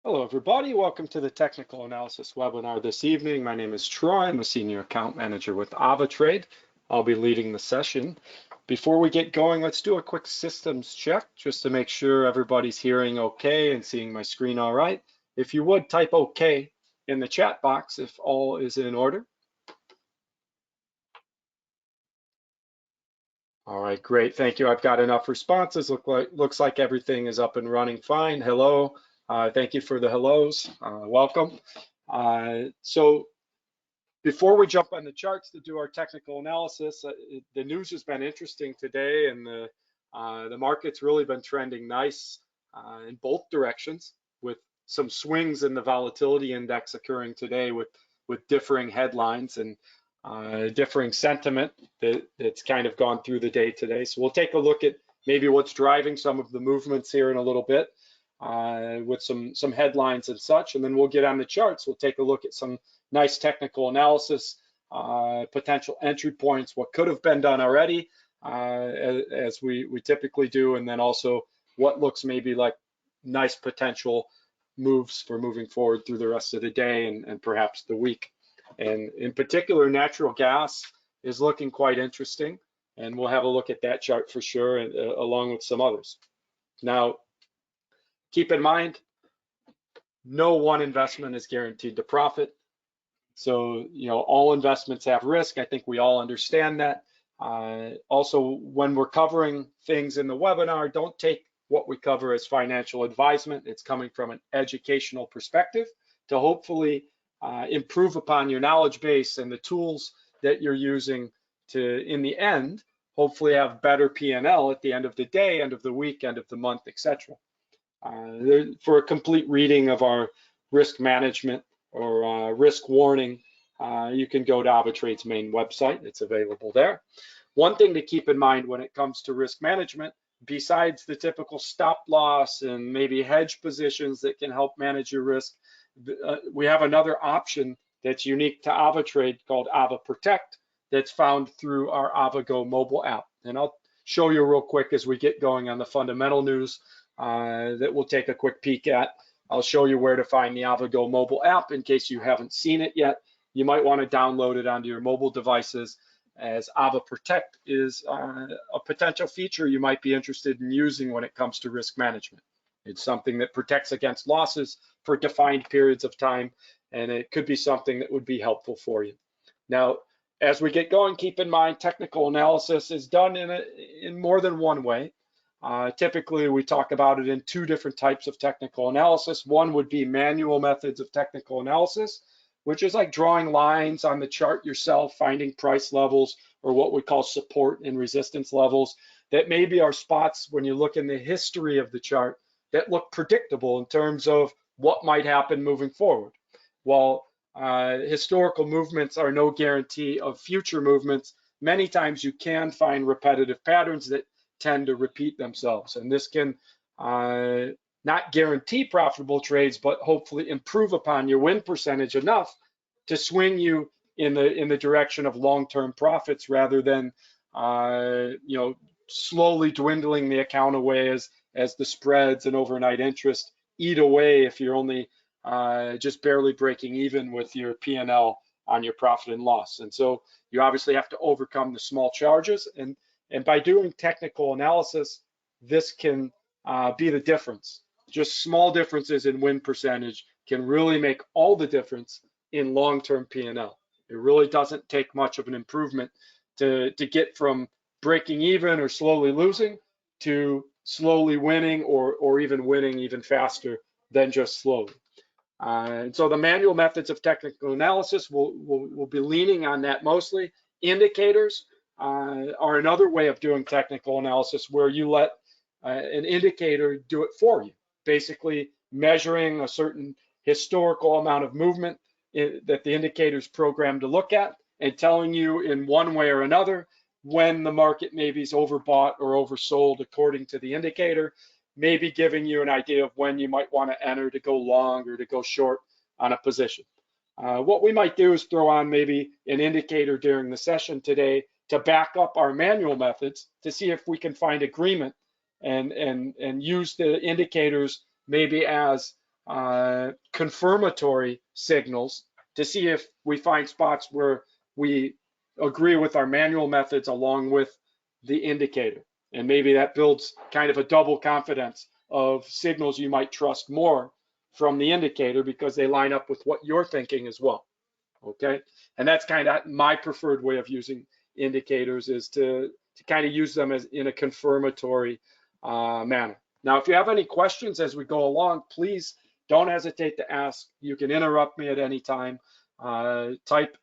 Hello, everybody. Welcome to the technical analysis webinar this evening. My name is Troy. I'm a senior account manager with AvaTrade. I'll be leading the session. Before we get going, let's do a quick systems check just to make sure everybody's hearing okay and seeing my screen all right. If you would, type okay in the chat box if all is in order. All right, great. Thank you. I've got enough responses. Looks like everything is up and running fine. Hello. Thank you for the hellos. Welcome. So before we jump on the charts to do our technical analysis, the news has been interesting today, and the market's really been trending nice in both directions, with some swings in the volatility index occurring today with differing headlines and differing sentiment that's kind of gone through the day today. So we'll take a look at maybe what's driving some of the movements here in a little bit with some headlines and such, and then we'll get on the charts. We'll take a look at some nice technical analysis, potential entry points, what could have been done already, as we typically do, and then also what looks maybe like nice potential moves for moving forward through the rest of the day and perhaps the week. And in particular, natural gas is looking quite interesting, and we'll have a look at that chart for sure, along with some others. Now, keep in mind, no one investment is guaranteed to profit. So, all investments have risk. I think we all understand that. Also, when we're covering things in the webinar, don't take what we cover as financial advisement. It's coming from an educational perspective to hopefully improve upon your knowledge base and the tools that you're using to, in the end, hopefully have better P&L at the end of the day, end of the week, end of the month, etc. For a complete reading of our risk management or risk warning, you can go to AvaTrade's main website. It's available there. One thing to keep in mind when it comes to risk management, besides the typical stop loss and maybe hedge positions that can help manage your risk, we have another option that's unique to AvaTrade called AvaProtect that's found through our AvaGo mobile app. And I'll show you real quick as we get going on the fundamental news that we'll take a quick peek at. I'll show you where to find the AvaGo mobile app in case you haven't seen it yet. You might want to download it onto your mobile devices, as AvaProtect is a potential feature you might be interested in using when it comes to risk management. It's something that protects against losses for defined periods of time, and it could be something that would be helpful for you. Now, as we get going, keep in mind technical analysis is done in more than one way. Typically, we talk about it in two different types of technical analysis. One would be manual methods of technical analysis, which is like drawing lines on the chart yourself, finding price levels or what we call support and resistance levels that maybe are spots when you look in the history of the chart that look predictable in terms of what might happen moving forward. While historical movements are no guarantee of future movements, many times you can find repetitive patterns that tend to repeat themselves. And this can not guarantee profitable trades, but hopefully improve upon your win percentage enough to swing you in the direction of long-term profits rather than slowly dwindling the account away as the spreads and overnight interest eat away if you're only just barely breaking even with your P&L on your profit and loss. And so you obviously have to overcome the small charges, and by doing technical analysis, this can be the difference. Just small differences in win percentage can really make all the difference in long-term P&L. It really doesn't take much of an improvement to get from breaking even or slowly losing to slowly winning or even winning even faster than just slowly. And so the manual methods of technical analysis will be leaning on that mostly. Indicators are another way of doing technical analysis where you let an indicator do it for you, basically measuring a certain historical amount of movement that the indicator is programmed to look at and telling you in one way or another when the market maybe is overbought or oversold according to the indicator, maybe giving you an idea of when you might want to enter to go long or to go short on a position. What we might do is throw on maybe an indicator during the session today to back up our manual methods to see if we can find agreement and use the indicators maybe as confirmatory signals to see if we find spots where we agree with our manual methods along with the indicator. And maybe that builds kind of a double confidence of signals you might trust more from the indicator because they line up with what you're thinking as well. Okay, and that's kind of my preferred way of using indicators, is to kind of use them as in a confirmatory manner. Now, if you have any questions as we go along, please don't hesitate to ask. You can interrupt me at any time. Type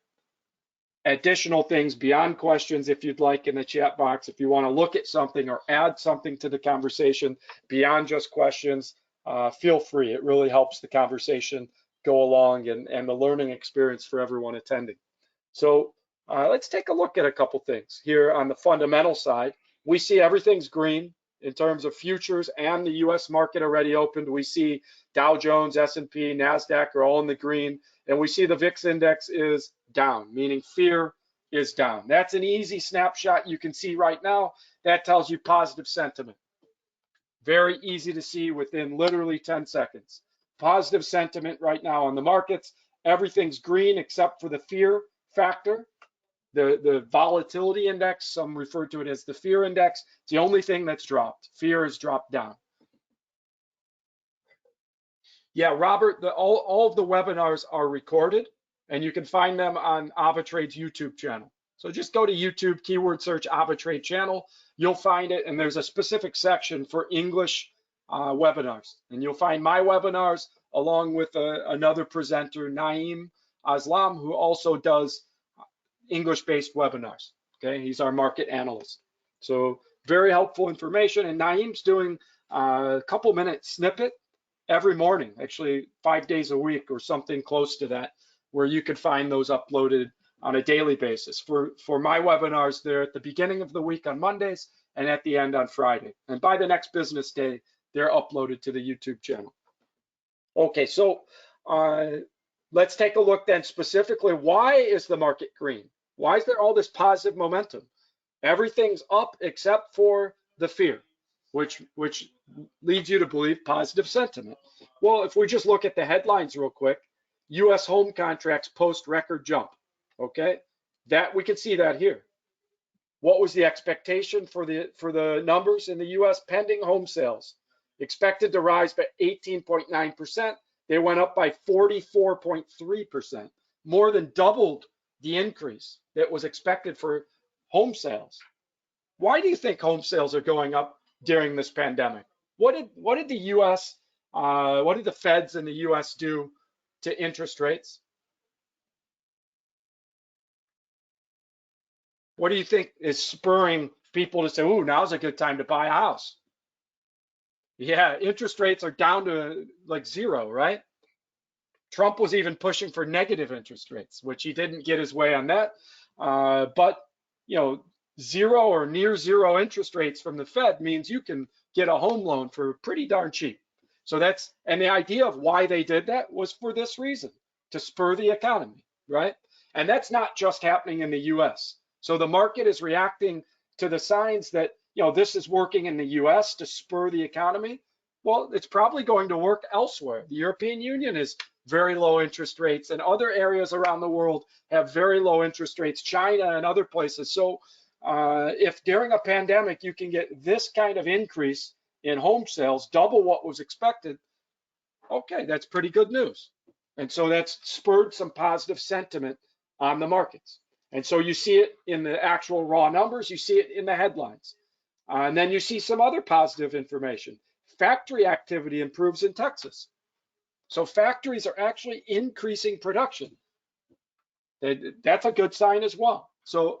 additional things beyond questions if you'd like in the chat box. If you want to look at something or add something to the conversation beyond just questions, feel free. It really helps the conversation go along and the learning experience for everyone attending. So let's take a look at a couple things here on the fundamental side. We see everything's green in terms of futures, and the US market already opened. We see Dow Jones, S&P, NASDAQ are all in the green, and we see the VIX index is down, meaning fear is down. That's an easy snapshot you can see right now. That tells you positive sentiment. Very easy to see within literally 10 seconds. Positive sentiment right now on the markets. Everything's green except for the fear factor. The volatility index, some refer to it as the fear index. It's the only thing that's dropped. Fear has dropped down. Yeah, Robert, all of the webinars are recorded, and you can find them on AvaTrade's YouTube channel. So just go to YouTube, keyword search AvaTrade channel. You'll find it, and there's a specific section for English webinars. And you'll find my webinars along with another presenter, Naeem Aslam, who also does English-based webinars. Okay, he's our market analyst. So very helpful information. And Naeem's doing a couple-minute snippet every morning, actually 5 days a week or something close to that, where you could find those uploaded on a daily basis. For my webinars, they're at the beginning of the week on Mondays and at the end on Friday. And by the next business day, they're uploaded to the YouTube channel. Okay, so let's take a look then specifically. Why is the market green? Why is there all this positive momentum? Everything's up except for the fear, which leads you to believe positive sentiment. Well, if we just look at the headlines real quick, U.S. home contracts post record jump. Okay, that we can see that here. What was the expectation for the numbers in the U.S. pending home sales? Expected to rise by 18.9%. They went up by 44.3%, more than doubled the increase that was expected for home sales. Why do you think home sales are going up during this pandemic? What did the U.S. What did the feds in the U.S. do to interest rates? What do you think is spurring people to say, "Ooh, now's a good time to buy a house"? Yeah, interest rates are down to like zero, right? Trump was even pushing for negative interest rates, which he didn't get his way on that. But you know, zero or near zero interest rates from the Fed means you can get a home loan for pretty darn cheap. So and the idea of why they did that was for this reason, to spur the economy, right? And that's not just happening in the US. So the market is reacting to the signs that, you know, this is working in the US to spur the economy. Well, it's probably going to work elsewhere. The European Union is very low interest rates, and other areas around the world have very low interest rates, China and other places. So if during a pandemic you can get this kind of increase in home sales, double what was expected, okay, that's pretty good news. And so that's spurred some positive sentiment on the markets. And so you see it in the actual raw numbers, you see it in the headlines. And then you see some other positive information. Factory activity improves in Texas. So factories are actually increasing production. That's a good sign as well. So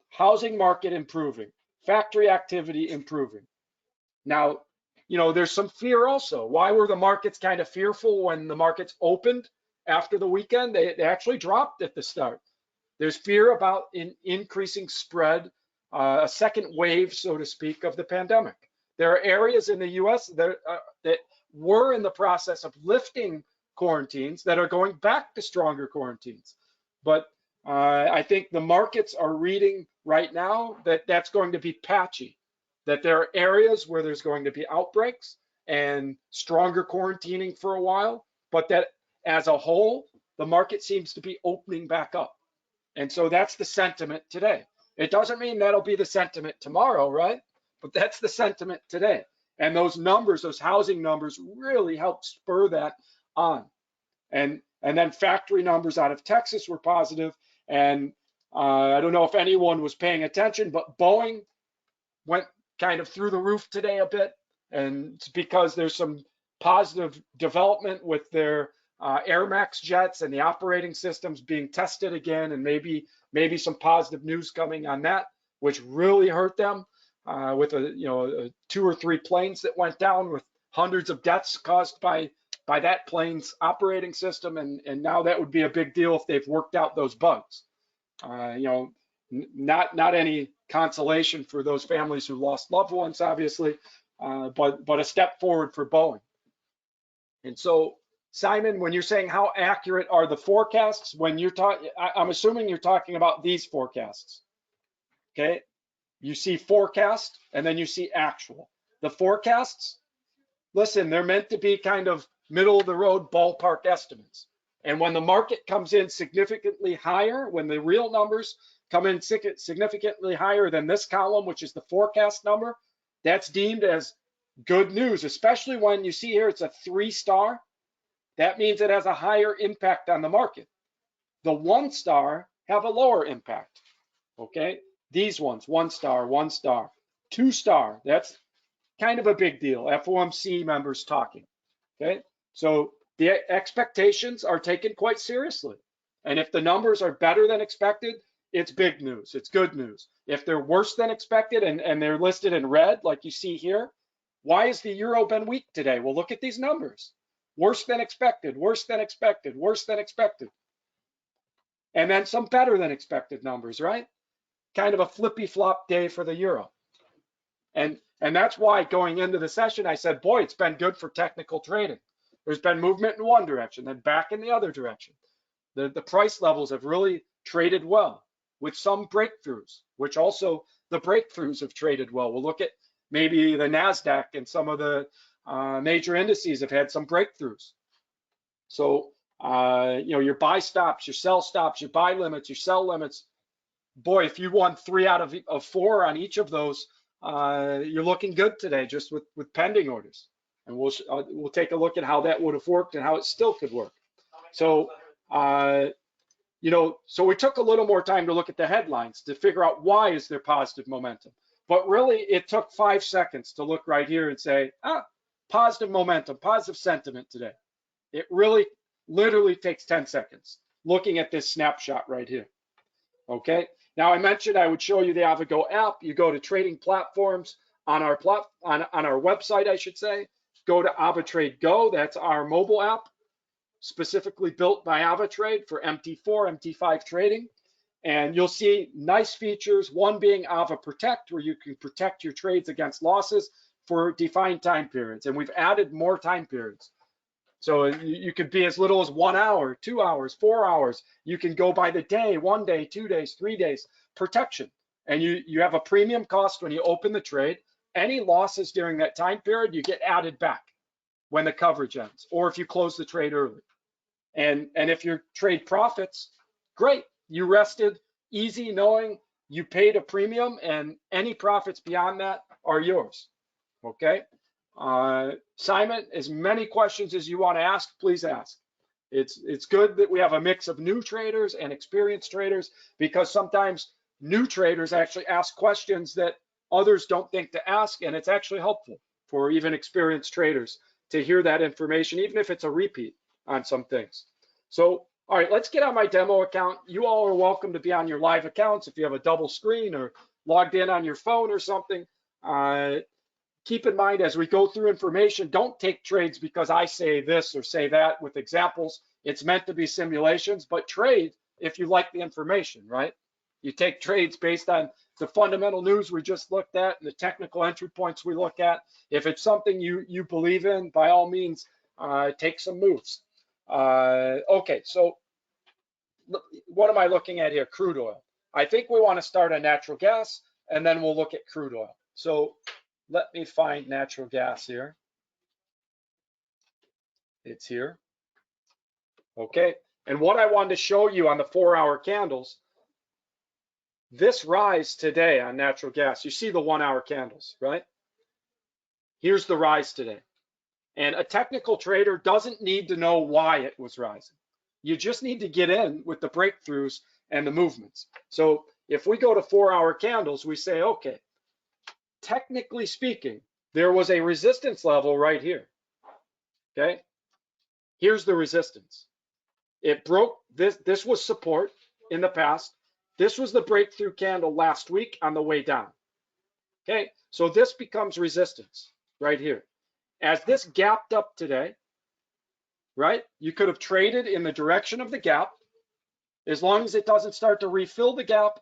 housing market improving, factory activity improving. Now, you know, there's some fear also. Why were the markets kind of fearful when the markets opened after the weekend? They actually dropped at the start. There's fear about increasing spread, a second wave, so to speak, of the pandemic. There are areas in the US that were in the process of lifting quarantines that are going back to stronger quarantines. But I think the markets are reading right now that that's going to be patchy, that there are areas where there's going to be outbreaks, and stronger quarantining for a while, but that as a whole, the market seems to be opening back up. And so that's the sentiment today. It doesn't mean that'll be the sentiment tomorrow, right? But that's the sentiment today. And those numbers, those housing numbers really helped spur that on. And then factory numbers out of Texas were positive. And I don't know if anyone was paying attention, but Boeing went kind of through the roof today a bit. And it's because there's some positive development with their Air Max jets and the operating systems being tested again, and maybe some positive news coming on that, which really hurt them with 2 or 3 planes that went down with hundreds of deaths caused by that plane's operating system, and now that would be a big deal if they've worked out those bugs. Not any consolation for those families who lost loved ones, obviously, but a step forward for Boeing. And so, Simon, when you're saying how accurate are the forecasts, when you're talking, I'm assuming you're talking about these forecasts. Okay, you see forecast and then you see actual. The forecasts, listen, they're meant to be kind of middle of the road ballpark estimates. And when the market comes in significantly higher, when the real numbers come in significantly higher than this column, which is the forecast number, that's deemed as good news, especially when you see here it's a 3-star. That means it has a higher impact on the market. The 1-star have a lower impact. Okay, these ones, 1-star, 1-star, 2-star, that's kind of a big deal. FOMC members talking. Okay, so the expectations are taken quite seriously. And if the numbers are better than expected, it's big news, it's good news. If they're worse than expected and they're listed in red, like you see here, why has the euro been weak today? Well, look at these numbers. Worse than expected, worse than expected, worse than expected. And then some better than expected numbers, right? Kind of a flippy flop day for the euro. And that's why going into the session, I said, boy, it's been good for technical trading. There's been movement in one direction, then back in the other direction. The price levels have really traded well with some breakthroughs, which also the breakthroughs have traded well. We'll look at maybe the NASDAQ and some of the major indices have had some breakthroughs. So, your buy stops, your sell stops, your buy limits, your sell limits. Boy, if you won 3 out of 4 on each of those, you're looking good today just with pending orders. And we'll take a look at how that would have worked and how it still could work. So, so we took a little more time to look at the headlines to figure out why is there positive momentum. But really, it took 5 seconds to look right here and say, positive momentum, positive sentiment today. It really, literally takes 10 seconds looking at this snapshot right here. Okay. Now I mentioned I would show you the AvaGo app. You go to trading platforms on our website, I should say. Go to AvaTrade Go. That's our mobile app, specifically built by AvaTrade for MT4, MT5 trading. And you'll see nice features, one being Ava Protect, where you can protect your trades against losses for defined time periods. And we've added more time periods. So you could be as little as 1 hour, 2 hours, 4 hours. You can go by the day, 1 day, 2 days, 3 days, protection. And you have a premium cost when you open the trade. Any losses during that time period, you get added back when the coverage ends, or if you close the trade early. And if your trade profits, great. You rested easy knowing you paid a premium and any profits beyond that are yours. Okay. Simon, as many questions as you want to ask, please ask. It's good that we have a mix of new traders and experienced traders, because sometimes new traders actually ask questions that others don't think to ask, and it's actually helpful for even experienced traders to hear that information, even if it's a repeat on some things. So, all right, let's get on my demo account. You all are welcome to be on your live accounts if you have a double screen or logged in on your phone or something. Keep in mind, as we go through information, don't take trades because I say this or say that with examples. It's meant to be simulations, but trade if you like the information, right? You take trades based on the fundamental news we just looked at and the technical entry points we look at. If it's something you believe in, by all means, take some moves. Okay, so what am I looking at here? Crude oil. I think we want to start on natural gas, and then we'll look at crude oil. So let me find natural gas here. It's here. Okay. And what I wanted to show you on the 4-hour candles, this rise today on natural gas, you see the 1-hour candles, right? Here's the rise today. And a technical trader doesn't need to know why it was rising. You just need to get in with the breakthroughs and the movements. So if we go to 4-hour candles, we say, okay, technically speaking, there was a resistance level right here. Okay, here's the resistance. It broke this. This was support in the past. This was the breakthrough candle last week on the way down. Okay, so this becomes resistance right here. As this gapped up today, right, you could have traded in the direction of the gap. As long as it doesn't start to refill the gap,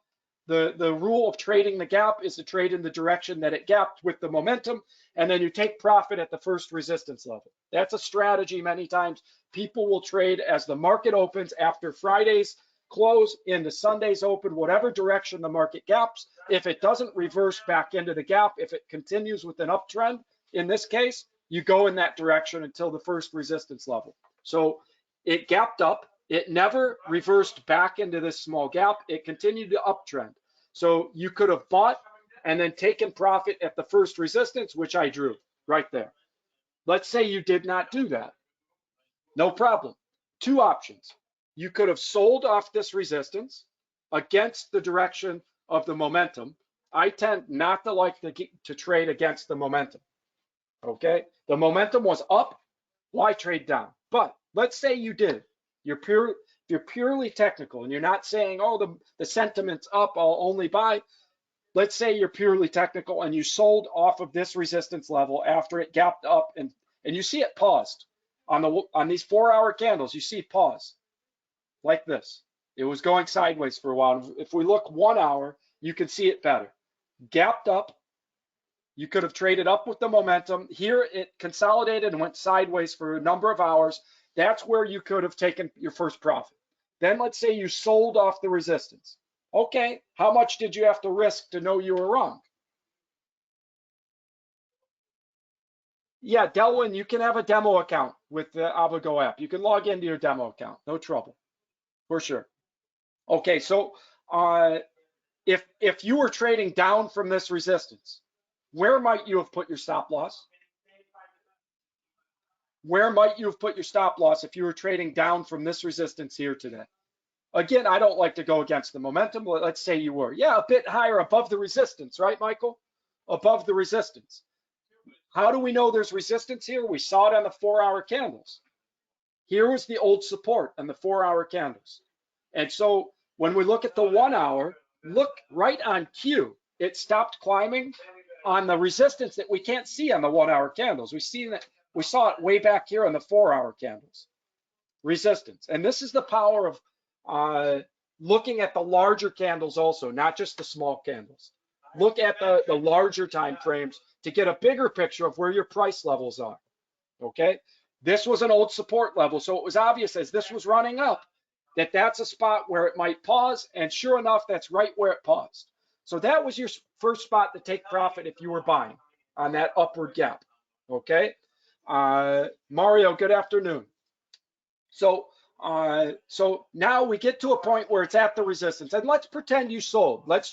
the rule of trading the gap is to trade in the direction that it gapped with the momentum, and then you take profit at the first resistance level. That's a strategy many times. People will trade as the market opens after Friday's close into Sunday's open, whatever direction the market gaps. If it doesn't reverse back into the gap, if it continues with an uptrend, in this case, you go in that direction until the first resistance level. So it gapped up. It never reversed back into this small gap. It continued to uptrend. So you could have bought and then taken profit at the first resistance, which I drew right there. Let's say you did not do that. No problem. Two options. You could have sold off this resistance against the direction of the momentum. I tend not to like to trade against the momentum. Okay? The momentum was up. Why trade down? But let's say you did. You're purely technical and you're not saying, oh, the sentiment's up, I'll only buy. Let's say you're purely technical and you sold off of this resistance level after it gapped up and you see it paused on these 4-hour candles. You see it pause like this. It was going sideways for a while. If we look 1 hour, you can see it better. Gapped up. You could have traded up with the momentum. Here it consolidated and went sideways for a number of hours. That's where you could have taken your first profit. Then let's say you sold off the resistance. Okay, how much did you have to risk to know you were wrong? Yeah, Delwyn, you can have a demo account with the AvaGo app. You can log into your demo account, no trouble, for sure. Okay, so if you were trading down from this resistance, where might you have put your stop loss? Where might you have put your stop loss if you were trading down from this resistance here today? Again, I don't like to go against the momentum, but let's say you were. Yeah, a bit higher above the resistance, right, Michael? Above the resistance. How do we know there's resistance here? We saw it on the 4-hour candles. Here was the old support on the 4-hour candles. And so when we look at the 1 hour, look right on Q. It stopped climbing on the resistance that we can't see on the 1-hour candles. We saw it way back here on the 4-hour candles. Resistance. And this is the power of looking at the larger candles also, not just the small candles. Look at the larger time frames to get a bigger picture of where your price levels are. Okay, this was an old support level, so it was obvious as this was running up that that's a spot where it might pause, and sure enough, that's right where it paused. So that was your first spot to take profit if you were buying on that upward gap. Okay, Mario, good afternoon. So now we get to a point where it's at the resistance, and let's pretend you sold. Let's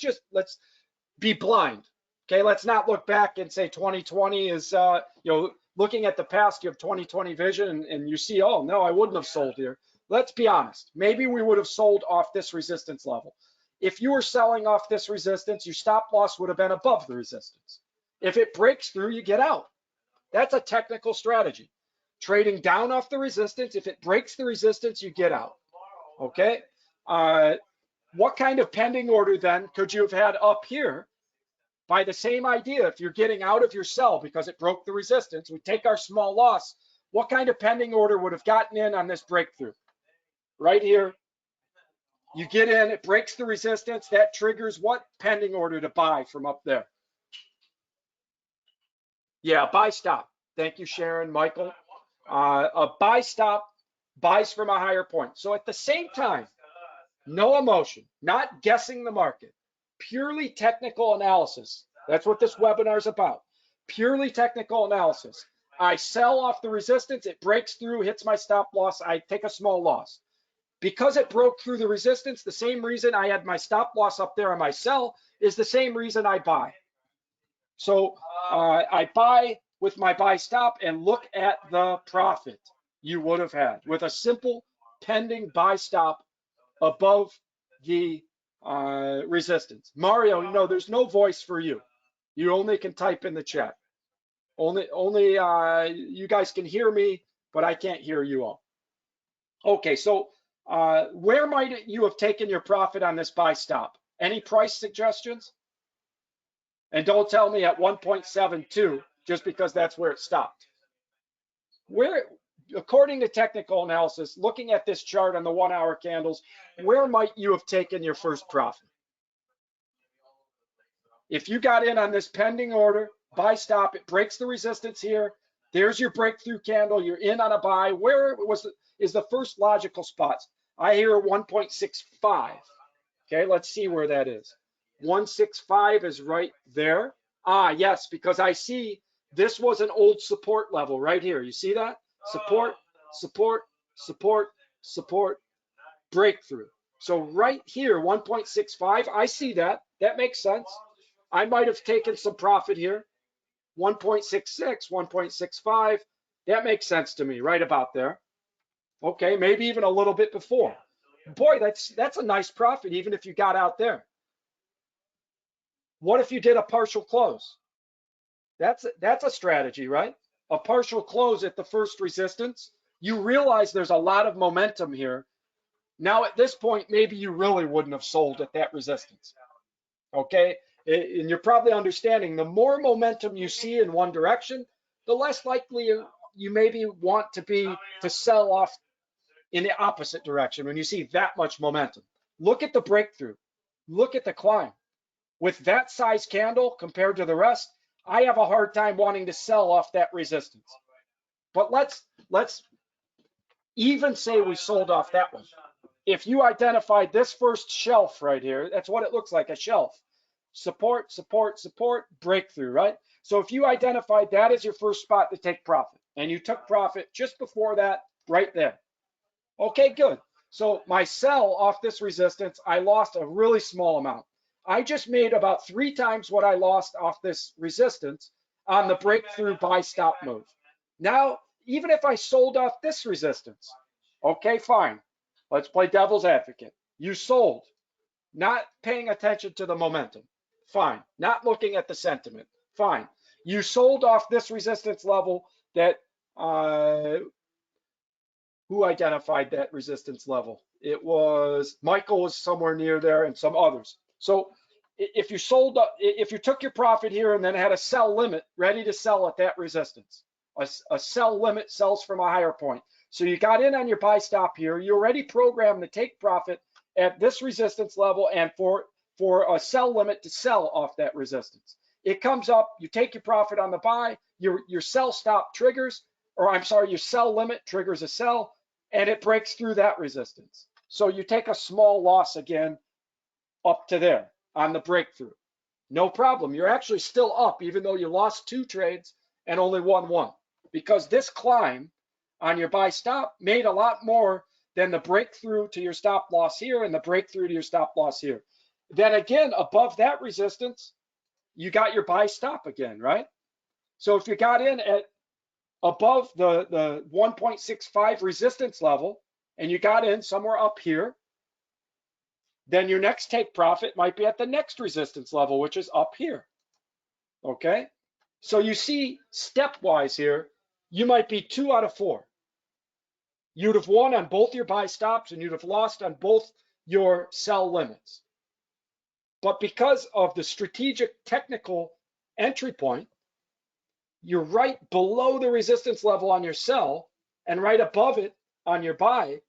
be blind. Okay, let's not look back and say 2020 is looking at the past, you have 2020 vision and you see, oh no, I wouldn't have sold here. Let's be honest. Maybe we would have sold off this resistance level. If you were selling off this resistance, your stop loss would have been above the resistance. If it breaks through, you get out. That's a technical strategy. Trading down off the resistance, if it breaks the resistance, you get out. Okay? What kind of pending order then could you have had up here? By the same idea, if you're getting out of your sell because it broke the resistance, we take our small loss. What kind of pending order would have gotten in on this breakthrough? Right here, you get in, it breaks the resistance, that triggers what pending order to buy from up there? Yeah, buy stop. Thank you, Sharon, Michael. A buy stop buys from a higher point. So at the same time, no emotion, not guessing the market. Purely technical analysis. That's what this webinar is about. Purely technical analysis. I sell off the resistance, it breaks through, hits my stop loss, I take a small loss. Because it broke through the resistance, the same reason I had my stop loss up there on my sell is the same reason I buy. So I buy with my buy stop and look at the profit you would have had with a simple pending buy stop above the resistance. Mario, no, there's no voice for you. You only can type in the chat. Only you guys can hear me, but I can't hear you all. Okay, so where might you have taken your profit on this buy stop? Any price suggestions? And don't tell me at 1.72 just because that's where it stopped. Where, according to technical analysis, looking at this chart on the 1 hour candles, where might you have taken your first profit? If you got in on this pending order, buy stop, it breaks the resistance here. There's your breakthrough candle. You're in on a buy. Where is the first logical spots? I hear 1.65. Okay, let's see where that is. 165 is right there. Ah, yes, because I see this was an old support level right here. You see that? Support, support, support, support, breakthrough. So right here, 1.65, I see that. That makes sense. I might have taken some profit here. 1.66, 1.65. That makes sense to me, right about there. Okay, maybe even a little bit before. Boy, that's a nice profit, even if you got out there. What if you did a partial close? That's a strategy, right? A partial close at the first resistance. You realize there's a lot of momentum here. Now at this point, maybe you really wouldn't have sold at that resistance. Okay, and you're probably understanding the more momentum you see in one direction, the less likely you maybe want to sell off in the opposite direction when you see that much momentum. Look at the breakthrough. Look at the climb. With that size candle compared to the rest, I have a hard time wanting to sell off that resistance. But let's even say we sold off that one. If you identified this first shelf right here, that's what it looks like, a shelf. Support, support, support, breakthrough, right? So if you identified that as your first spot to take profit, and you took profit just before that, right there. Okay, good. So my sell off this resistance, I lost a really small amount. I just made about 3 times what I lost off this resistance on the breakthrough buy stop move. Now, even if I sold off this resistance, okay, fine. Let's play devil's advocate. You sold, not paying attention to the momentum. Fine. Not looking at the sentiment. Fine. You sold off this resistance level that, who identified that resistance level? It was, Michael was somewhere near there and some others. So if you sold, if you took your profit here and then had a sell limit ready to sell at that resistance, a sell limit sells from a higher point. So you got in on your buy stop here. You're already programmed to take profit at this resistance level and for a sell limit to sell off that resistance. It comes up, you take your profit on the buy, your sell stop triggers, or I'm sorry, your sell limit triggers a sell, and it breaks through that resistance. So you take a small loss again up to there on the breakthrough. No problem. You're actually still up, even though you lost 2 trades and only won 1, because this climb on your buy stop made a lot more than the breakthrough to your stop loss here and the breakthrough to your stop loss here. Then again, above that resistance, you got your buy stop again, right? So if you got in at above the 1.65 resistance level and you got in somewhere up here, then your next take profit might be at the next resistance level, which is up here. Okay? So you see stepwise here, you might be 2 out of 4. You'd have won on both your buy stops and you'd have lost on both your sell limits. But because of the strategic technical entry point, you're right below the resistance level on your sell and right above it on your buy,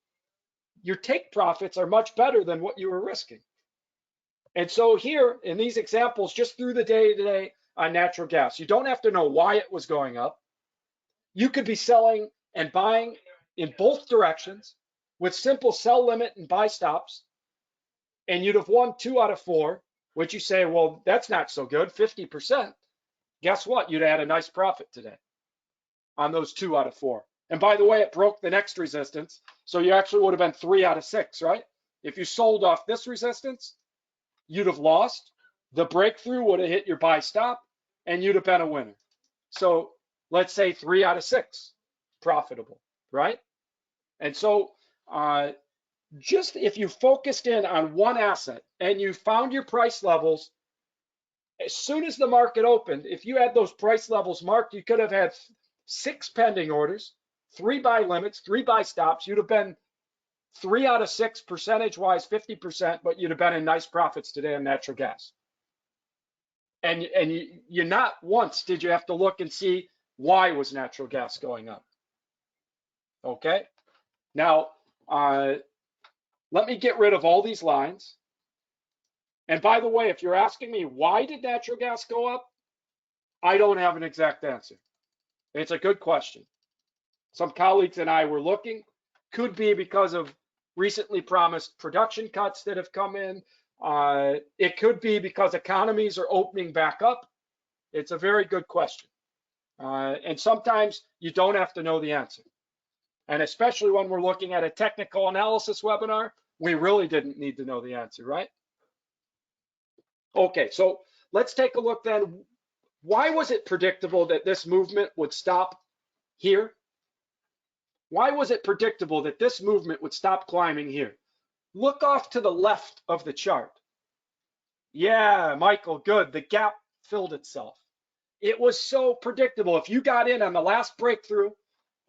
your take profits are much better than what you were risking. And so here in these examples, just through the day today on natural gas, you don't have to know why it was going up. You could be selling and buying in both directions with simple sell limit and buy stops, and you'd have won 2 out of 4, which you say, well, that's not so good, 50%. Guess what? You'd have had a nice profit today. on those 2 out of 4. And by the way, it broke the next resistance. So you actually would have been 3 out of 6, right? If you sold off this resistance, you'd have lost. The breakthrough would have hit your buy stop and you'd have been a winner. So let's say 3 out of 6 profitable, right? And so just if you focused in on one asset and you found your price levels, as soon as the market opened, if you had those price levels marked, you could have had 6 pending orders, 3 buy limits, 3 buy stops. You'd have been 3 out of 6 percentage-wise, 50%, but you'd have been in nice profits today on natural gas. And you not once did you have to look and see why was natural gas going up. Okay. Now, let me get rid of all these lines. And by the way, if you're asking me why did natural gas go up, I don't have an exact answer. It's a good question. Some colleagues and I were looking. Could be because of recently promised production cuts that have come in. It could be because economies are opening back up. It's a very good question. And sometimes you don't have to know the answer. And especially when we're looking at a technical analysis webinar, we really didn't need to know the answer, right? Okay, so let's take a look then. Why was it predictable that this movement would stop here? Why was it predictable that this movement would stop climbing here? Look off to the left of the chart. Yeah, Michael, good. The gap filled itself. It was so predictable. If you got in on the last breakthrough,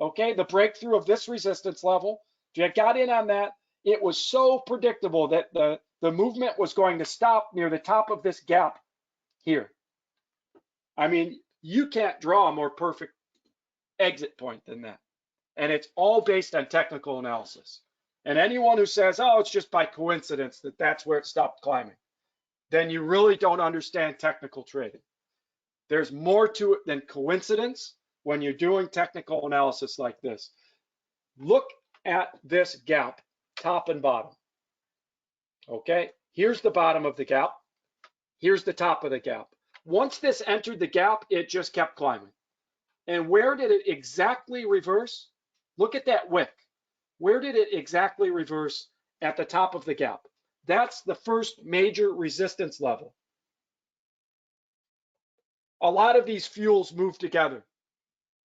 okay, the breakthrough of this resistance level, if you got in on that, it was so predictable that the movement was going to stop near the top of this gap here. I mean, you can't draw a more perfect exit point than that. And it's all based on technical analysis. And anyone who says, oh, it's just by coincidence that that's where it stopped climbing, then you really don't understand technical trading. There's more to it than coincidence when you're doing technical analysis like this. Look at this gap, top and bottom. Okay, here's the bottom of the gap. Here's the top of the gap. Once this entered the gap, it just kept climbing. And where did it exactly reverse? Look at that wick. Where did it exactly reverse? At the top of the gap. That's the first major resistance level. A lot of these fuels move together.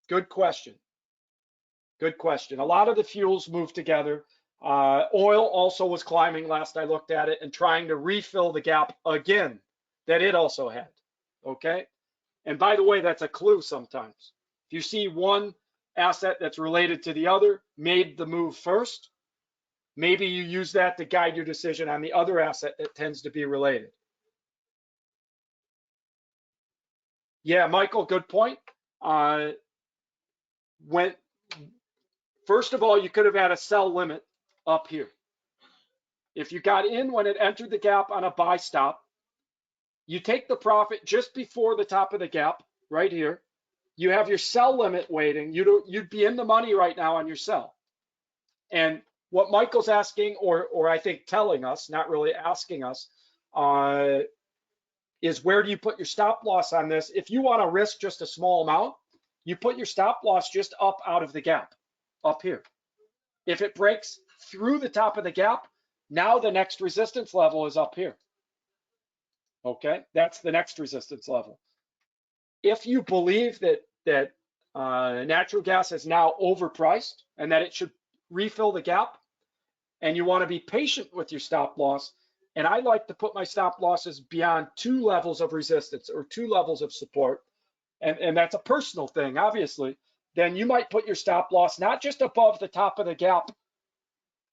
Good question. Good question. A lot of the fuels move together. Oil also was climbing last I looked at it and trying to refill the gap again that it also had. Okay. And by the way, that's a clue sometimes. If you see one asset that's related to the other made the move first, maybe you use that to guide your decision on the other asset that tends to be related. Yeah, Michael, good point. First of all, you could have had a sell limit up here. If you got in when it entered the gap on a buy stop, you take the profit just before the top of the gap, right here. You have your sell limit waiting. You'd be in the money right now on your sell. And what Michael's asking, or I think telling us, not really asking us, is where do you put your stop loss on this? If you want to risk just a small amount, you put your stop loss just up out of the gap, up here. If it breaks through the top of the gap, now the next resistance level is up here. Okay, that's the next resistance level. If you believe that natural gas is now overpriced and that it should refill the gap, and you want to be patient with your stop loss, and I like to put my stop losses beyond 2 levels of resistance or 2 levels of support, and that's a personal thing, obviously, then you might put your stop loss not just above the top of the gap,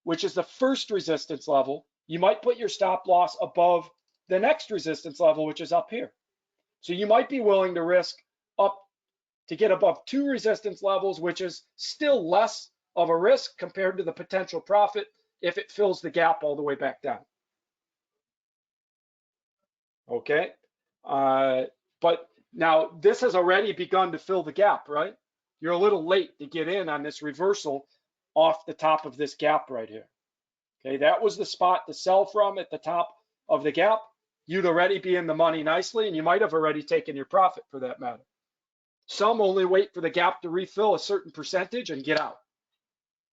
which is the first resistance level. You might put your stop loss above the next resistance level, which is up here. So you might be willing to risk up to get above 2 resistance levels, which is still less of a risk compared to the potential profit if it fills the gap all the way back down. Okay, but now this has already begun to fill the gap, right? You're a little late to get in on this reversal off the top of this gap right here. Okay, that was the spot to sell from at the top of the gap. You'd already be in the money nicely, and you might have already taken your profit for that matter. Some only wait for the gap to refill a certain percentage and get out.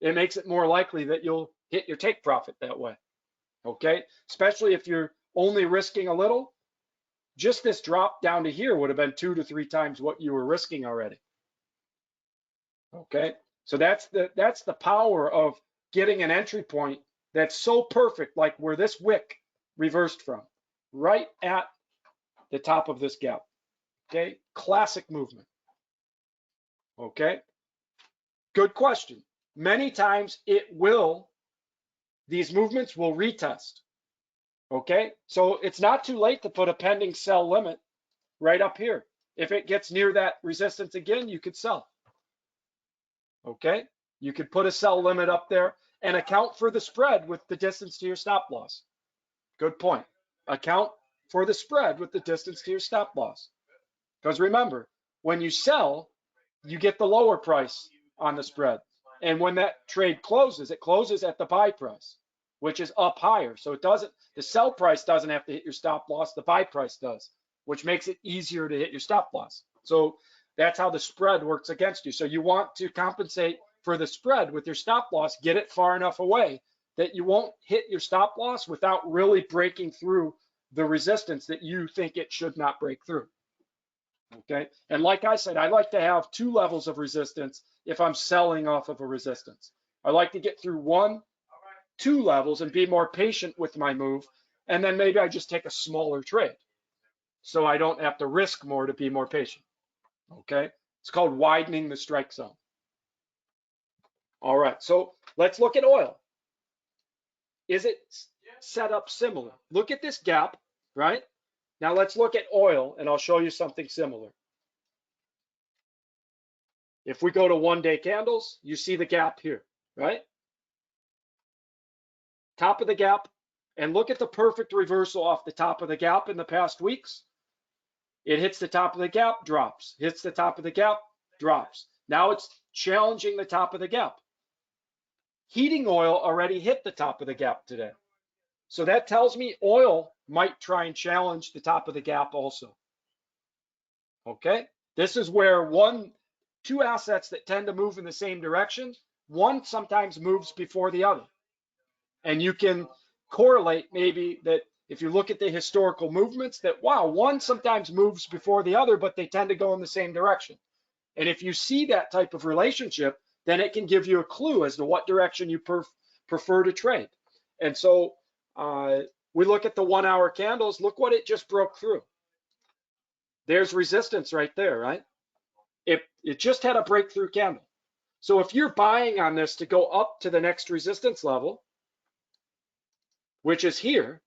It makes it more likely that you'll hit your take profit that way. Okay, especially if you're only risking a little. Just this drop down to here would have been 2 to 3 times what you were risking already. Okay, so that's the power of getting an entry point that's so perfect, like where this wick reversed from, right at the top of this gap. Okay, classic movement. Okay, good question. Many times these movements will retest. Okay, so it's not too late to put a pending sell limit right up here. If it gets near that resistance again, you could sell. Okay, you could put a sell limit up there and account for the spread with the distance to your stop loss. Good point. Account for the spread with the distance to your stop loss. Because remember, when you sell, you get the lower price on the spread. And when that trade closes, it closes at the buy price, which is up higher. So the sell price doesn't have to hit your stop loss, the buy price does, which makes it easier to hit your stop loss. So that's how the spread works against you. So you want to compensate for the spread with your stop loss, get it far enough away that you won't hit your stop loss without really breaking through the resistance that you think it should not break through. Okay, and like I said, I like to have 2 levels of resistance if I'm selling off of a resistance. I like to get through 1, 2 levels and be more patient with my move, and then maybe I just take a smaller trade so I don't have to risk more to be more patient. Okay, it's called widening the strike zone. All right, so let's look at oil. Is it set up similar? Look at this gap, right? Now let's look at oil, and I'll show you something similar. If we go to 1-day candles, you see the gap here, right? Top of the gap, and look at the perfect reversal off the top of the gap in the past weeks. It hits the top of the gap, drops, hits the top of the gap, drops. Now it's challenging the top of the gap. Heating oil already hit the top of the gap today. So that tells me oil might try and challenge the top of the gap also. Okay, this is where 2 assets that tend to move in the same direction, one sometimes moves before the other. And you can correlate maybe that if you look at the historical movements that, wow, one sometimes moves before the other, but they tend to go in the same direction. And if you see that type of relationship, then it can give you a clue as to what direction you prefer to trade. And so we look at the 1-hour candles, look what it just broke through. There's resistance right there, right? It just had a breakthrough candle. So if you're buying on this to go up to the next resistance level, which is here,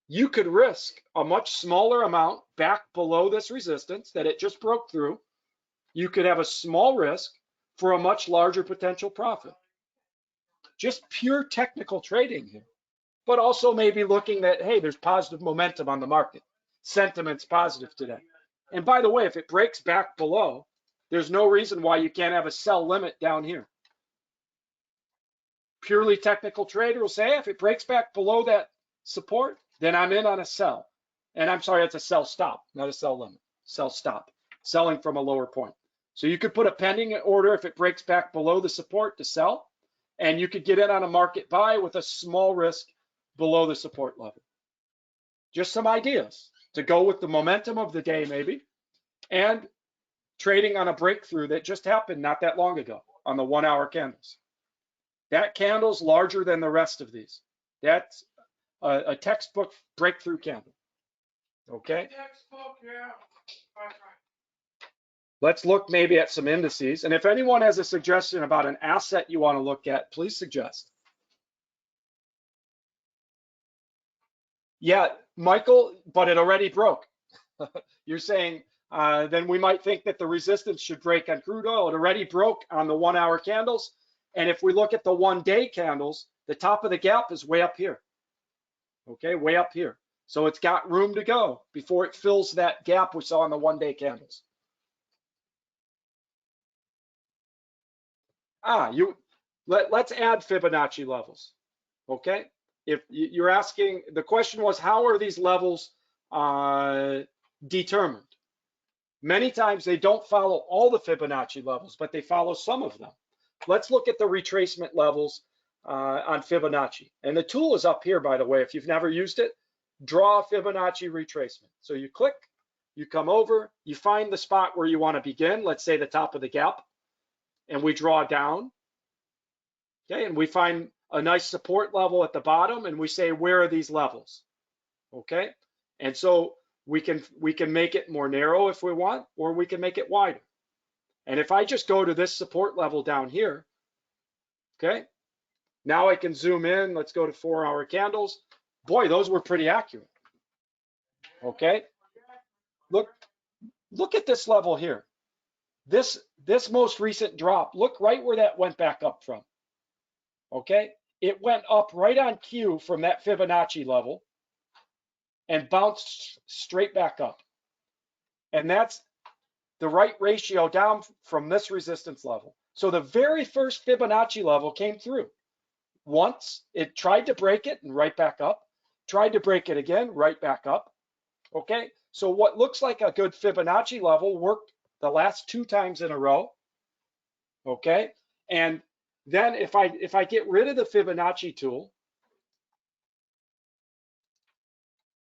you could risk a much smaller amount back below this resistance that it just broke through. You could have a small risk for a much larger potential profit. Just pure technical trading here, but also maybe looking that, hey, there's positive momentum on the market. Sentiment's positive today. And by the way, if it breaks back below, there's no reason why you can't have a sell limit down here. Purely technical trader will say, hey, if it breaks back below that support, then I'm in on a sell. And I'm sorry, it's a sell stop, not a sell limit. Sell stop, selling from a lower point. So you could put a pending order if it breaks back below the support to sell, and you could get in on a market buy with a small risk below the support level. Just some ideas to go with the momentum of the day maybe, and trading on a breakthrough that just happened not that long ago on the 1-hour candles. That candle's larger than the rest of these. That's a textbook breakthrough candle. Okay. Let's look maybe at some indices. And if anyone has a suggestion about an asset you want to look at, please suggest. Yeah, Michael, but it already broke. You're saying then we might think that the resistance should break on crude oil. It already broke on the 1-hour candles. And if we look at the 1-day candles, the top of the gap is way up here. Okay, way up here. So it's got room to go before it fills that gap we saw on the 1-day candles. Let's add Fibonacci levels. Okay, if you're asking, the question was, how are these levels determined? Many times they don't follow all the Fibonacci levels, but they follow some of them. Let's look at the retracement levels on Fibonacci. And the tool is up here, by the way. If you've never used it, draw a Fibonacci retracement. So you click, you come over, you find the spot where you want to begin, let's say the top of the gap, and we draw down. Okay, and we find a nice support level at the bottom, and we say, where are these levels? Okay, and so we can make it more narrow if we want, or we can make it wider. And if I just go to this support level down here, okay, now I can zoom in. Let's go to 4-hour candles. Boy, those were pretty accurate. Okay, look at this level here. This most recent drop, look right where that went back up from. Okay, it went up right on cue from that Fibonacci level and bounced straight back up. And that's the right ratio down from this resistance level. So the very first Fibonacci level came through. Once it tried to break it and right back up, tried to break it again, right back up. Okay, so what looks like a good Fibonacci level worked the last 2 times in a row. Okay, and then if I get rid of the Fibonacci tool,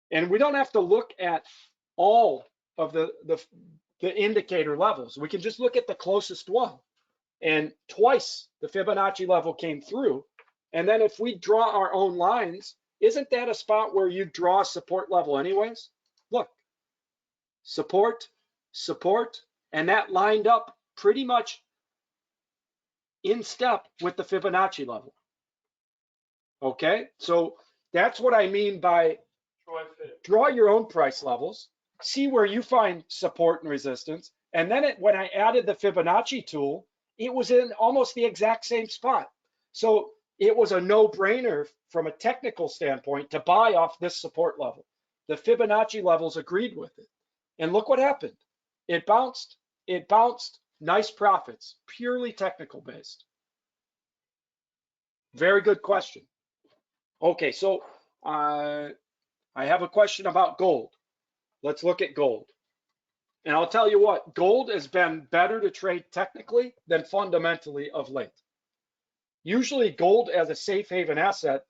and we don't have to look at all of the indicator levels, we can just look at the closest one. And twice the Fibonacci level came through. And then if we draw our own lines, isn't that a spot where you draw a support level anyways? Look, support, support, and that lined up pretty much in step with the Fibonacci level. Okay, so that's what I mean by draw your own price levels, see where you find support and resistance, and then when I added the Fibonacci tool, it was in almost the exact same spot. So it was a no-brainer from a technical standpoint to buy off this support level. The Fibonacci levels agreed with it. And look what happened. It bounced, nice profits, purely technical based. Very good question. Okay, so I have a question about gold. Let's look at gold. And I'll tell you what, gold has been better to trade technically than fundamentally of late. Usually gold as a safe haven asset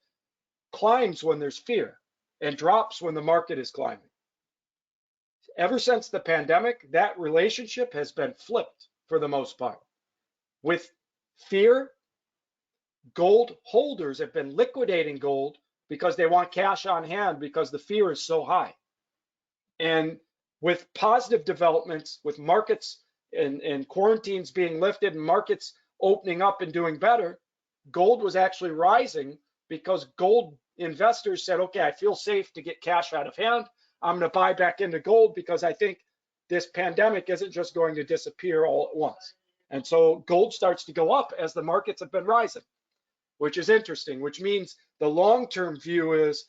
climbs when there's fear and drops when the market is climbing. Ever since the pandemic, that relationship has been flipped for the most part. With fear, gold holders have been liquidating gold because they want cash on hand because the fear is so high. And with positive developments, with markets and quarantines being lifted and markets opening up and doing better, gold was actually rising because gold investors said, okay, I feel safe to get cash out of hand. I'm going to buy back into gold because I think this pandemic isn't just going to disappear all at once. And so gold starts to go up as the markets have been rising, which is interesting, which means the long-term view is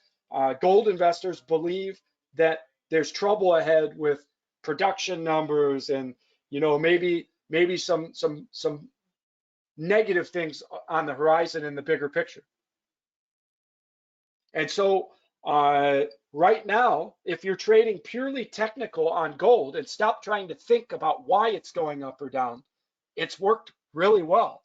gold investors believe that there's trouble ahead with production numbers and, you know, maybe some negative things on the horizon in the bigger picture. And so right now, if you're trading purely technical on gold and stop trying to think about why it's going up or down, it's worked really well.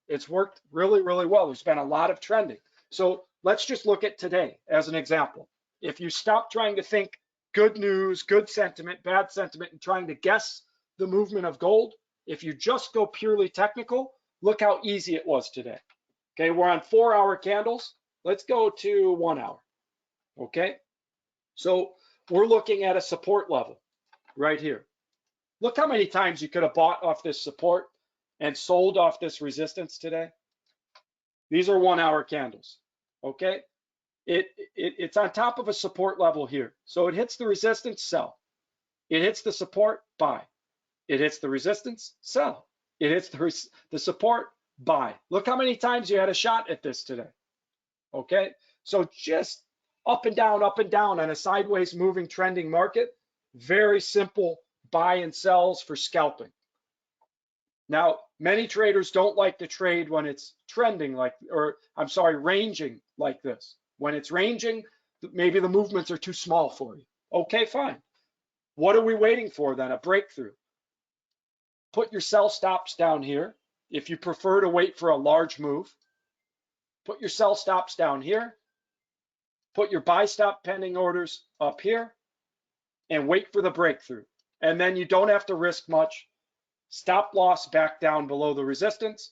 It's worked really, really well. There's been a lot of trending. So let's just look at today as an example. If you stop trying to think good news, good sentiment, bad sentiment, and trying to guess the movement of gold, if you just go purely technical, look how easy it was today. Okay, we're on 4-hour candles. Let's go to 1 hour. Okay, so we're looking at a support level right here. Look how many times you could have bought off this support and sold off this resistance today. These are 1-hour candles. Okay, it's on top of a support level here. So it hits the resistance, sell. It hits the support, buy. It hits the resistance, sell. It hits the support, buy. Look how many times you had a shot at this today. Okay, so just up and down on a sideways moving trending market. Very simple buy and sells for scalping. Now, many traders don't like to trade when it's trending like, or I'm sorry, ranging like this. When it's ranging, maybe the movements are too small for you. Okay, fine. What are we waiting for then? A breakthrough. Put your sell stops down here. If you prefer to wait for a large move, put your sell stops down here. Put your buy stop pending orders up here and wait for the breakthrough. And then you don't have to risk much. Stop loss back down below the resistance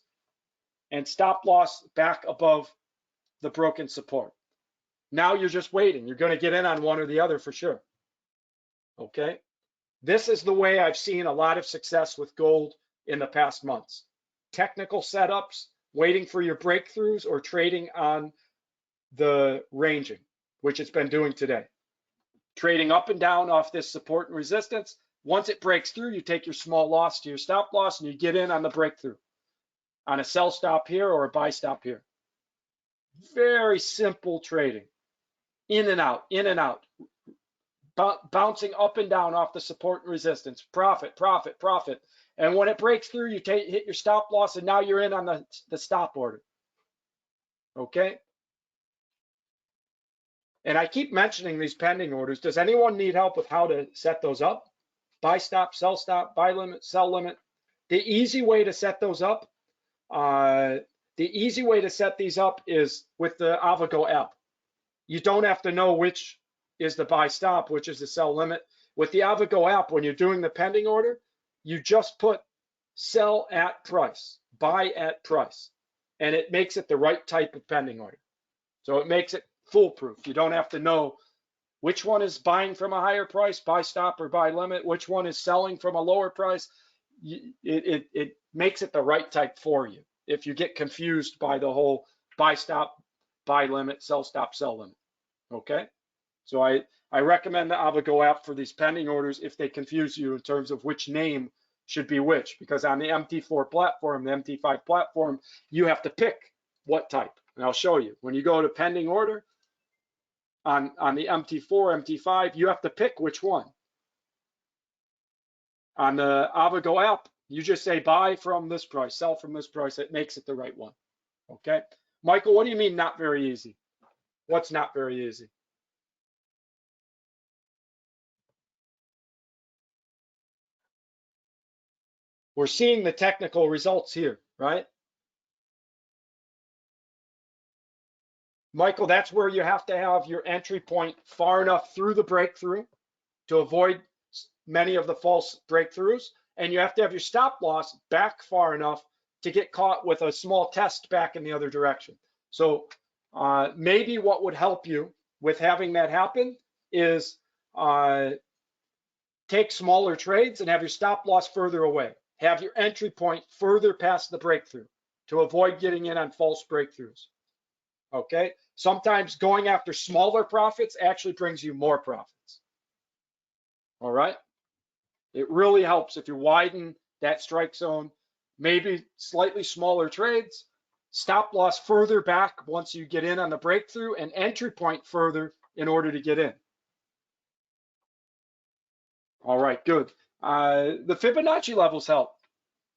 and stop loss back above the broken support. Now you're just waiting. You're going to get in on one or the other for sure. Okay. This is the way I've seen a lot of success with gold in the past months. Technical setups, waiting for your breakthroughs, or trading on the ranging, which it's been doing today. Trading up and down off this support and resistance. Once it breaks through, you take your small loss to your stop loss and you get in on the breakthrough on a sell stop here or a buy stop here. Very simple trading. In and out, bouncing up and down off the support and resistance. Profit, profit, profit. And when it breaks through, you hit your stop loss and now you're in on the stop order. Okay? And I keep mentioning these pending orders. Does anyone need help with how to set those up? Buy stop, buy limit, sell limit. The easy way to set those up, is with the AvaGo app. You don't have to know which is the buy stop, which is the sell limit. With the AvaGo app, when you're doing the pending order, you just put sell at price, buy at price, and it makes it the right type of pending order. So it makes it foolproof. You don't have to know which one is buying from a higher price, buy stop or buy limit, which one is selling from a lower price. It makes it the right type for you if you get confused by the whole buy stop, buy limit, sell stop, sell limit. Okay? So I recommend the AvaGo app for these pending orders if they confuse you in terms of which name should be which, because on the MT4 platform, the MT5 platform, you have to pick what type. And I'll show you. When you go to pending order on the MT4, MT5, you have to pick which one. On the AvaGo app, you just say buy from this price, sell from this price. It makes it the right one. Okay? Michael, what do you mean not very easy? What's not very easy? We're seeing the technical results here, right? Michael, that's where you have to have your entry point far enough through the breakthrough to avoid many of the false breakthroughs. And you have to have your stop loss back far enough to get caught with a small test back in the other direction. So maybe what would help you with having that happen is take smaller trades and have your stop loss further away. Have your entry point further past the breakthrough to avoid getting in on false breakthroughs. Okay? Sometimes going after smaller profits actually brings you more profits. All right? It really helps if you widen that strike zone, maybe slightly smaller trades, stop loss further back once you get in on the breakthrough, and entry point further in order to get in. All right, good. The Fibonacci levels help.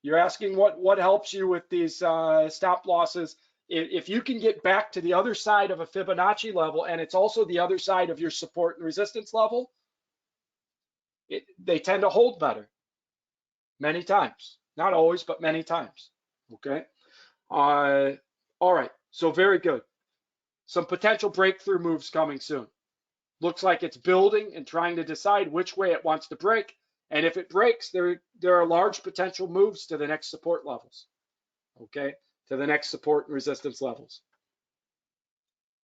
You're asking what helps you with these stop losses. If you can get back to the other side of a Fibonacci level, and it's also the other side of your support and resistance level, they tend to hold better many times. Not always, but many times. Okay. All right. So very good. Some potential breakthrough moves coming soon. Looks like it's building and trying to decide which way it wants to break. And if it breaks, there are large potential moves to the next support levels. Okay. To the next support and resistance levels.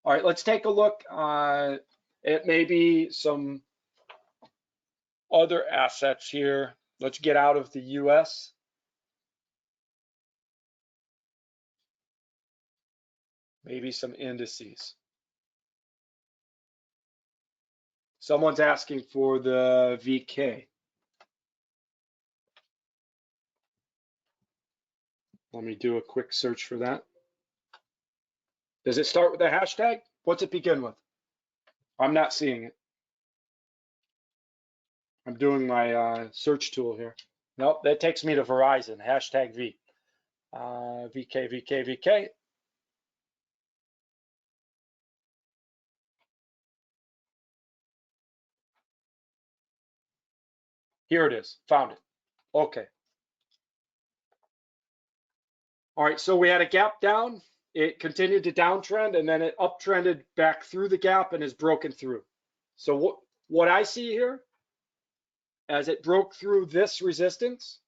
All right. Let's take a look at maybe some other assets here. Let's get out of the US. Maybe some indices. Someone's asking for the VK. Let me do a quick search for that. Does it start with a hashtag? What's it begin with? I'm not seeing it. I'm doing my search tool here. Nope, that takes me to Verizon, hashtag V. VK. Here it is, found it. Okay. All right, so we had a gap down. It continued to downtrend, and then it uptrended back through the gap and is broken through. So what I see here, as it broke through this resistance,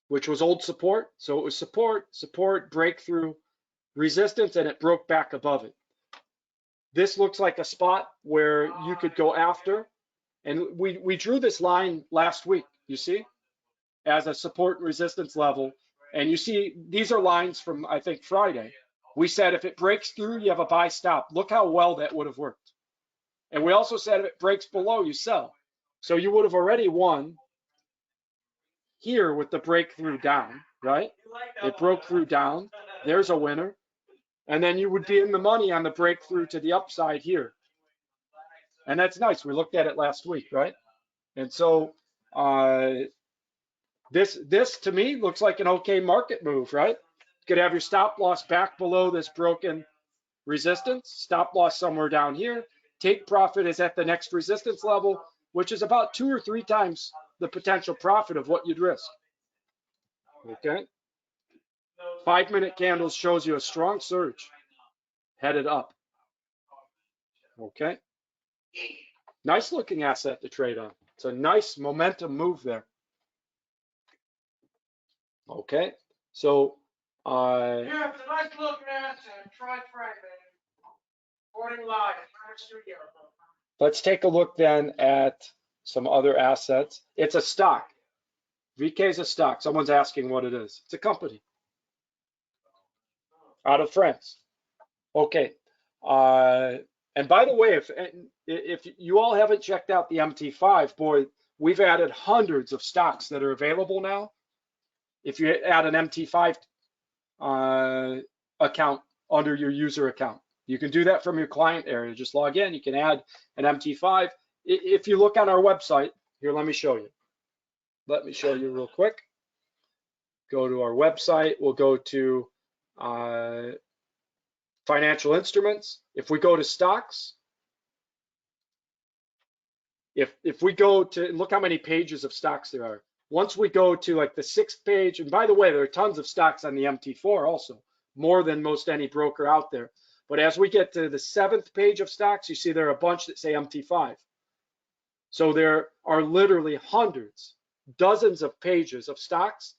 which was old support. So it was support, support, breakthrough, resistance, and it broke back above it. This looks like a spot where you could go after. And we drew this line last week, you see, as a support and resistance level. And you see, these are lines from, I think, Friday. We said if it breaks through, you have a buy stop. Look how well that would have worked. And we also said if it breaks below, you sell. So you would have already won here with the breakthrough down, right? It broke through down. There's a winner. And then you would be in the money on the breakthrough to the upside here. And that's nice. We looked at it last week, right? And so this to me looks like an okay market move, right? You could have your stop loss back below this broken resistance, stop loss somewhere down here. Take profit is at the next resistance level, which is about 2 or 3 times the potential profit of what you'd risk. Okay. 5-minute candles shows you a strong surge headed up. Okay. Nice looking asset to trade on. It's a nice momentum move there. Okay. So yeah, it's a nice looking asset. Try man. Recording live in our studio. Let's take a look then at some other assets. It's a stock. VK is a stock. Someone's asking what it is. It's a company out of France. Okay. And by the way, if you all haven't checked out the MT5, boy, we've added hundreds of stocks that are available now. If you add an MT5 account under your user account, you can do that from your client area. Just log in. You can add an MT5. If you look on our website, here, let me show you. Let me show you real quick. Go to our website. We'll go to financial instruments. If we go to stocks, if we go to look how many pages of stocks there are. Once we go to like the 6th page, and by the way, there are tons of stocks on the MT4 also, more than most any broker out there. But as we get to the 7th page of stocks, you see there are a bunch that say MT5. So there are literally hundreds, dozens of pages of stocks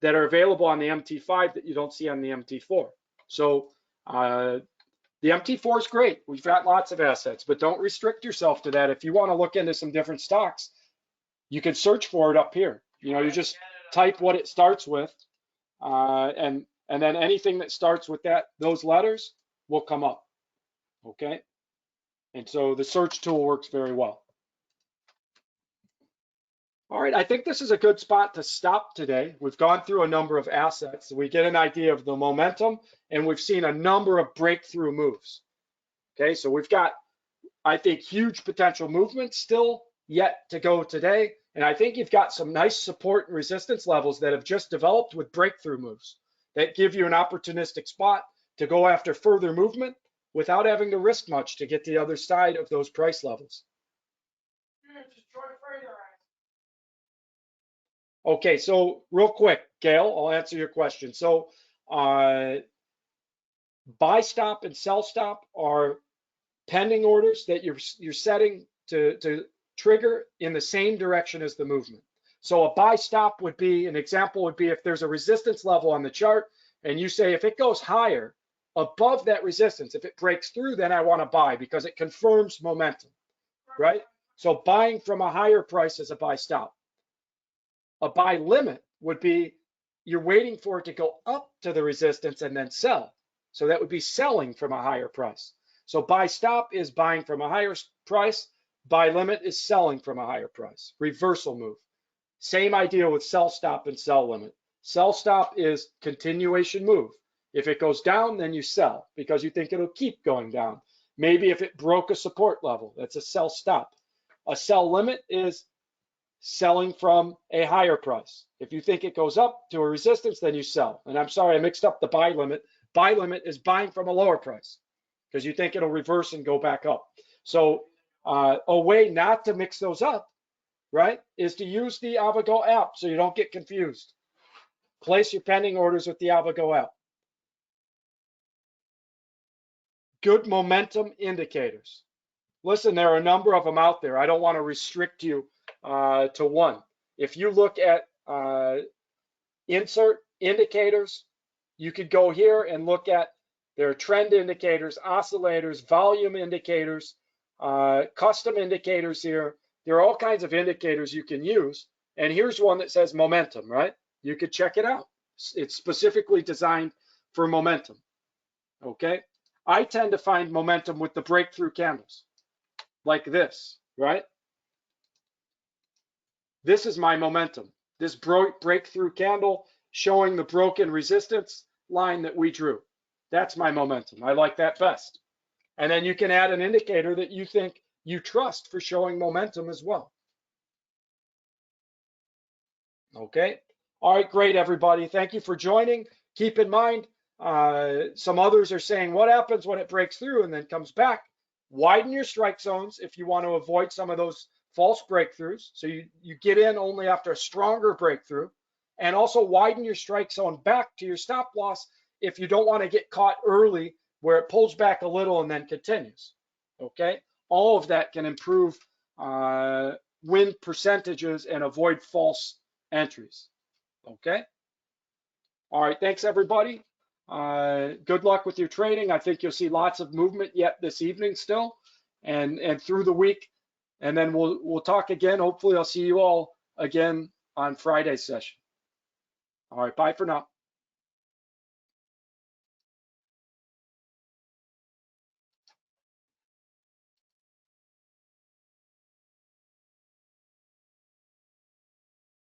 that are available on the MT5 that you don't see on the MT4. So the MT4 is great. We've got lots of assets, but don't restrict yourself to that. If you want to look into some different stocks, you can search for it up here. You know, you just type what it starts with, and then anything that starts with those letters will come up. Okay, and so the search tool works very well. All right, I think this is a good spot to stop today. We've gone through a number of assets. So we get an idea of the momentum, and we've seen a number of breakthrough moves. Okay, so we've got, I think, huge potential movement still yet to go today. And I think you've got some nice support and resistance levels that have just developed with breakthrough moves that give you an opportunistic spot to go after further movement without having to risk much to get to the other side of those price levels. Okay, so real quick, Gail, I'll answer your question. So buy stop and sell stop are pending orders that you're setting to trigger in the same direction as the movement. So a buy stop would be, an example would be if there's a resistance level on the chart and you say if it goes higher above that resistance, if it breaks through, then I want to buy because it confirms momentum, right? So buying from a higher price is a buy stop. A buy limit would be you're waiting for it to go up to the resistance and then sell. So that would be selling from a higher price. So buy stop is buying from a higher price. Buy limit is selling from a higher price. Reversal move. Same idea with sell stop and sell limit. Sell stop is continuation move. If it goes down, then you sell because you think it'll keep going down. Maybe if it broke a support level, that's a sell stop. A sell limit is selling from a higher price. If you think it goes up to a resistance, then you sell. And I'm sorry, I mixed up the buy limit. Buy limit is buying from a lower price because you think it'll reverse and go back up. So a way not to mix those up right, is to use the AvaGo app so you don't get confused. Place your pending orders with the AvaGo app. Good momentum indicators. Listen, there are a number of them out there. I don't want to restrict you to one. If you look at insert indicators, you could go here and look at their trend indicators, oscillators, volume indicators, custom indicators here. There are all kinds of indicators you can use. And here's one that says momentum, right? You could check it out. It's specifically designed for momentum, okay? I tend to find momentum with the breakthrough candles, like this, right? This is my momentum. This breakthrough candle showing the broken resistance line that we drew. That's my momentum. I like that best. And then you can add an indicator that you think you trust for showing momentum as well. Okay. All right, great, everybody. Thank you for joining. Keep in mind, some others are saying, what happens when it breaks through and then comes back? Widen your strike zones if you want to avoid some of those false breakthroughs. So you get in only after a stronger breakthrough, and also widen your strike zone back to your stop loss if you don't want to get caught early where it pulls back a little and then continues. Okay. All of that can improve win percentages and avoid false entries. Okay. All right. Thanks, everybody. Good luck with your trading. I think you'll see lots of movement yet this evening still, and through the week. And then we'll talk again. Hopefully, I'll see you all again on Friday's session. All right. Bye for now.